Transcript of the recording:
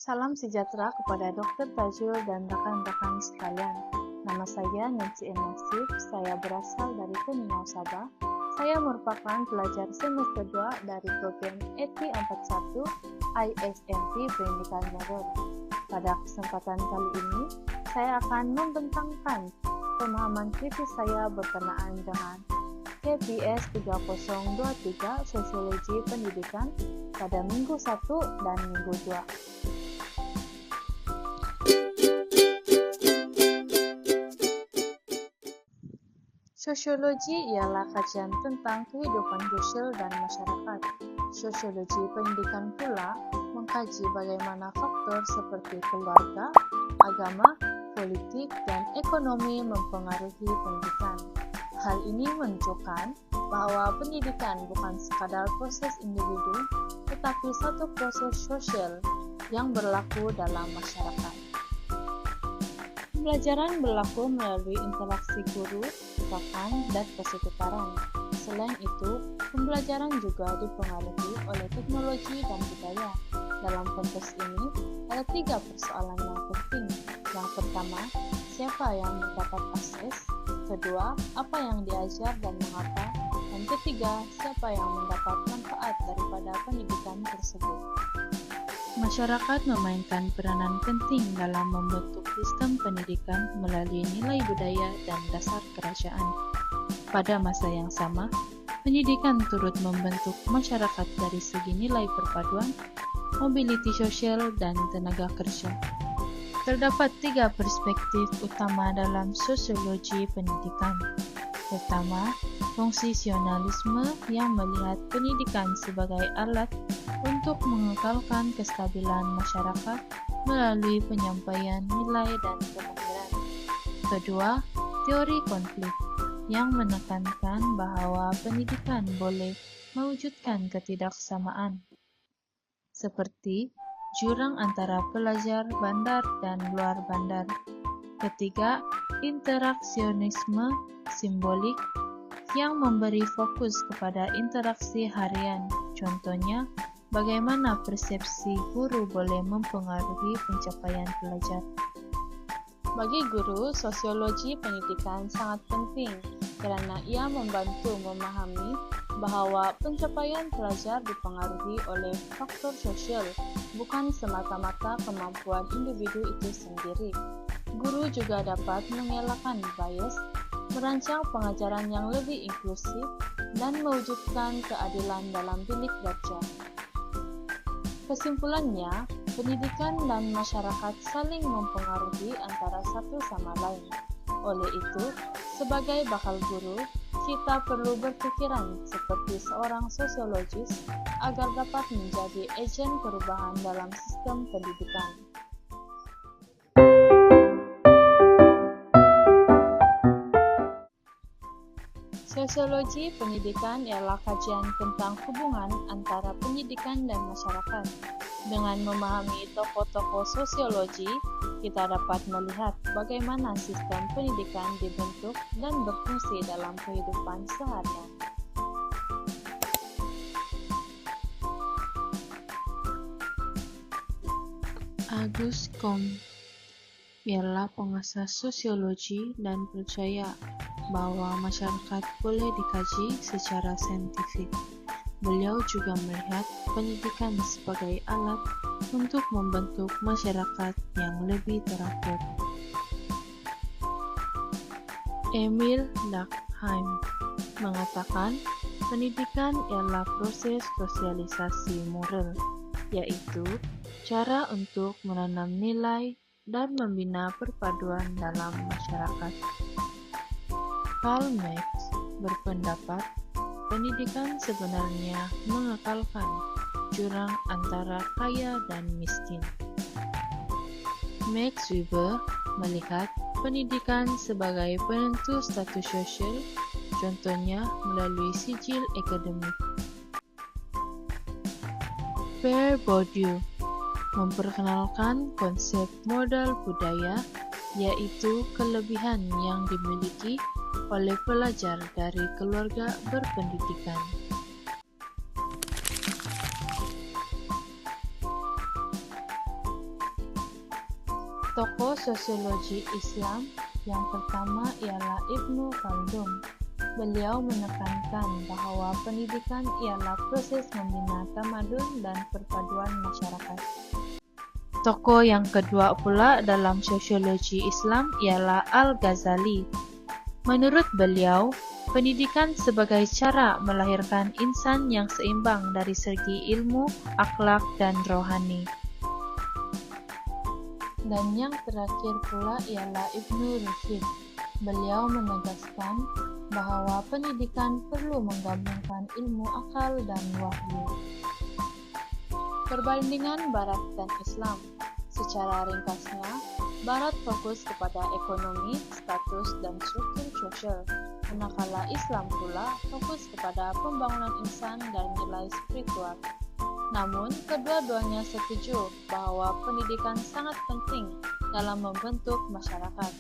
Salam sejahtera kepada Dr. Tajul dan rekan-rekan sekalian. Nama saya Nancy Nasif, saya berasal dari Kuningan, Sabah. Saya merupakan pelajar semester 2 dari program ET41 ISMP Pendidikan Modern. Pada kesempatan kali ini, saya akan membentangkan pemahaman kritis saya berkenaan dengan KPS 3023 Sosiologi Pendidikan pada Minggu 1 dan Minggu 2. Sosiologi ialah kajian tentang kehidupan sosial dan masyarakat. Sosiologi pendidikan pula mengkaji bagaimana faktor seperti keluarga, agama, politik, dan ekonomi mempengaruhi pendidikan. Hal ini menunjukkan bahwa pendidikan bukan sekadar proses individu, tetapi satu proses sosial yang berlaku dalam masyarakat. Pembelajaran berlaku melalui interaksi guru, rekan, dan persekitaran. Selain itu, pembelajaran juga dipengaruhi oleh teknologi dan budaya. Dalam konteks ini, ada 3 persoalan yang penting. Yang pertama, siapa yang mendapat akses? Kedua, apa yang diajar dan mengapa? Dan ketiga, siapa yang mendapat manfaat daripada pendidikan tersebut? Masyarakat memainkan peranan penting dalam membentuk sistem pendidikan melalui nilai budaya dan dasar kerajaan. Pada masa yang sama, pendidikan turut membentuk masyarakat dari segi nilai perpaduan, mobiliti sosial, dan tenaga kerja. Terdapat 3 perspektif utama dalam sosiologi pendidikan. Pertama, fungsionalisme yang melihat pendidikan sebagai alat untuk mengekalkan kestabilan masyarakat melalui penyampaian nilai dan kemahiran. Kedua, teori konflik yang menekankan bahwa pendidikan boleh mewujudkan ketidaksamaan, seperti jurang antara pelajar bandar dan luar bandar. Ketiga, interaksionisme simbolik yang memberi fokus kepada interaksi harian. Contohnya, bagaimana persepsi guru boleh mempengaruhi pencapaian pelajar. Bagi guru, sosiologi pendidikan sangat penting karena ia membantu memahami bahwa pencapaian pelajar dipengaruhi oleh faktor sosial, bukan semata-mata kemampuan individu itu sendiri. Guru juga dapat mengelakkan bias, merancang pengajaran yang lebih inklusif, dan mewujudkan keadilan dalam bilik belajar. Kesimpulannya, pendidikan dan masyarakat saling mempengaruhi antara satu sama lain. Oleh itu, sebagai bakal guru, kita perlu berpikiran seperti seorang sosiologis agar dapat menjadi agen perubahan dalam sistem pendidikan. Sosiologi pendidikan ialah kajian tentang hubungan antara pendidikan dan masyarakat. Dengan memahami tokoh-tokoh sosiologi, kita dapat melihat bagaimana sistem pendidikan dibentuk dan berfungsi dalam kehidupan seharian. Auguste Comte ialah pengasas sosiologi dan percaya bahwa masyarakat boleh dikaji secara saintifik. Beliau juga melihat pendidikan sebagai alat untuk membentuk masyarakat yang lebih teratur. Emil Durkheim mengatakan pendidikan ialah proses sosialisasi moral, yaitu cara untuk menanam nilai dan membina perpaduan dalam masyarakat. Karl Marx berpendapat pendidikan sebenarnya mengekalkan jurang antara kaya dan miskin. Max Weber melihat pendidikan sebagai penentu status sosial, contohnya melalui sijil akademik. Pierre Bourdieu memperkenalkan konsep modal budaya, yaitu kelebihan yang dimiliki oleh pelajar dari keluarga berpendidikan. Tokoh sosiologi Islam yang pertama ialah Ibnu Khaldun. Beliau menekankan bahwa pendidikan ialah proses membina tamadun dan perpaduan masyarakat. Tokoh yang kedua pula dalam sosiologi Islam ialah Al-Ghazali. Menurut beliau, pendidikan sebagai cara melahirkan insan yang seimbang dari segi ilmu, akhlak, dan rohani. Dan yang terakhir pula ialah Ibnu Rushd. Beliau menegaskan bahwa pendidikan perlu menggabungkan ilmu akal dan wahyu. Perbandingan Barat dan Islam. Secara ringkasnya, Barat fokus kepada ekonomi, status, dan struktur sosial, manakala Islam pula fokus kepada pembangunan insan dan nilai spiritual. Namun, kedua-duanya setuju bahwa pendidikan sangat penting dalam membentuk masyarakat.